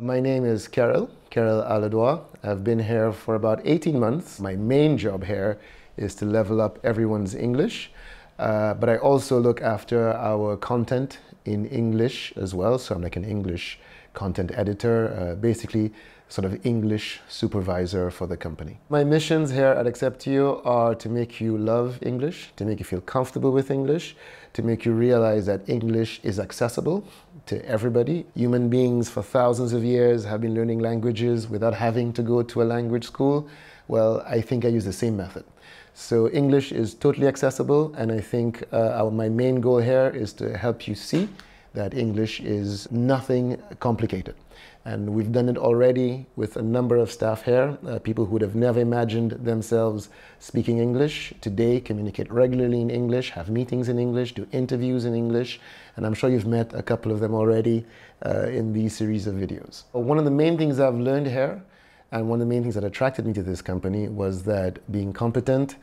My name is Keryl Aladois. I've been here for about 18 months. My main job here is to level up everyone's English, but I also look after our content in English as well. So I'm like an English content editor, basically sort of English supervisor for the company. My missions here at Axeptio are to make you love English, to make you feel comfortable with English, to make you realize that English is accessible to everybody. Human beings for thousands of years have been learning languages without having to go to a language school. Well, I think I use the same method. So English is totally accessible, and I think my main goal here is to help you see that English is nothing complicated. And we've done it already with a number of staff here, people who would have never imagined themselves speaking English. Today, communicate regularly in English, have meetings in English, do interviews in English, and I'm sure you've met a couple of them already in these series of videos. One of the main things I've learned here, and one of the main things that attracted me to this company, was that being competent,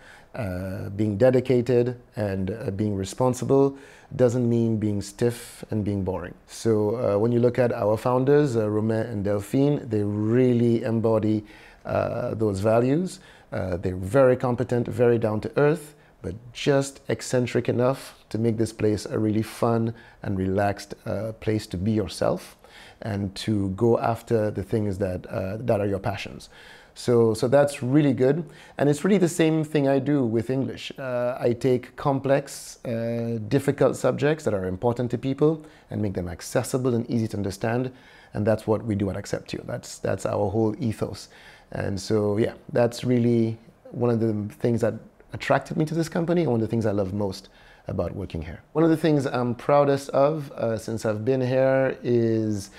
being dedicated, and being responsible doesn't mean being stiff and being boring. So when you look at our founders, Romain and Delphine, they really embody those values. They're very competent, very down to earth, but just eccentric enough to make this place a really fun and relaxed place to be yourself and to go after the things that are your passions. So that's really good. And it's really the same thing I do with English. I take complex, difficult subjects that are important to people and make them accessible and easy to understand. And that's what we do at Axeptio. That's our whole ethos. And so, yeah, that's really one of the things that attracted me to this company and one of the things I love most about working here. One of the things I'm proudest of since I've been here is,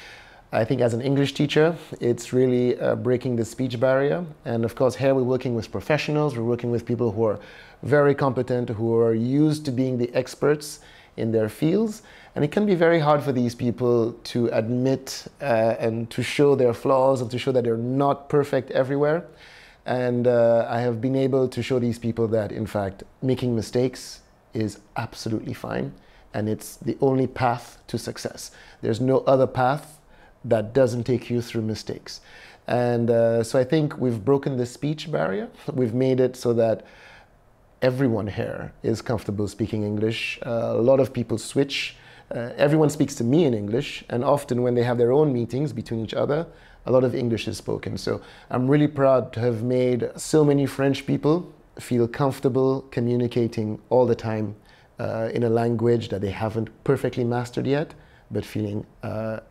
I think as an English teacher, it's really breaking the speech barrier. And of course, here we're working with professionals, we're working with people who are very competent, who are used to being the experts in their fields. And it can be very hard for these people to admit and to show their flaws and to show that they're not perfect everywhere. And I have been able to show these people that, in fact, making mistakes is absolutely fine. And it's the only path to success. There's no other path that doesn't take you through mistakes. And so I think we've broken the speech barrier. We've made it so that everyone here is comfortable speaking English. A lot of people switch. Everyone speaks to me in English, and often when they have their own meetings between each other, a lot of English is spoken. So I'm really proud to have made so many French people feel comfortable communicating all the time in a language that they haven't perfectly mastered yet, but feeling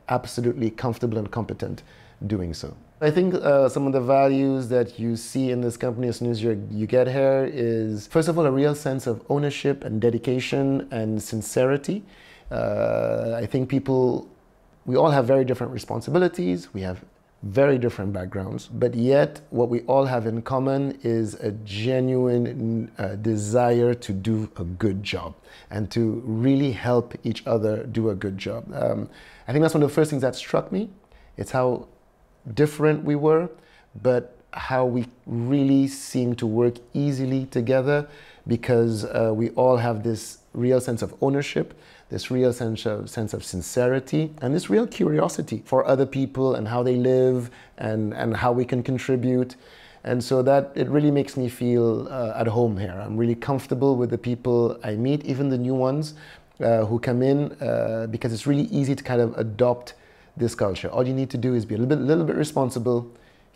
absolutely comfortable and competent doing so. I think some of the values that you see in this company as soon as you get here is, first of all, a real sense of ownership and dedication and sincerity. I think we all have very different responsibilities, we have very different backgrounds, but yet what we all have in common is a genuine desire to do a good job and to really help each other do a good job. I think that's one of the first things that struck me. It's how different we were, but how we really seem to work easily together because we all have this real sense of ownership, this real sense of sincerity, and this real curiosity for other people and how they live and how we can contribute. And so that it really makes me feel at home here. I'm really comfortable with the people I meet, even the new ones who come in, because it's really easy to kind of adopt this culture. All you need to do is be a little bit responsible,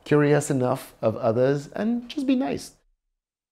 curious enough of others, and just be nice.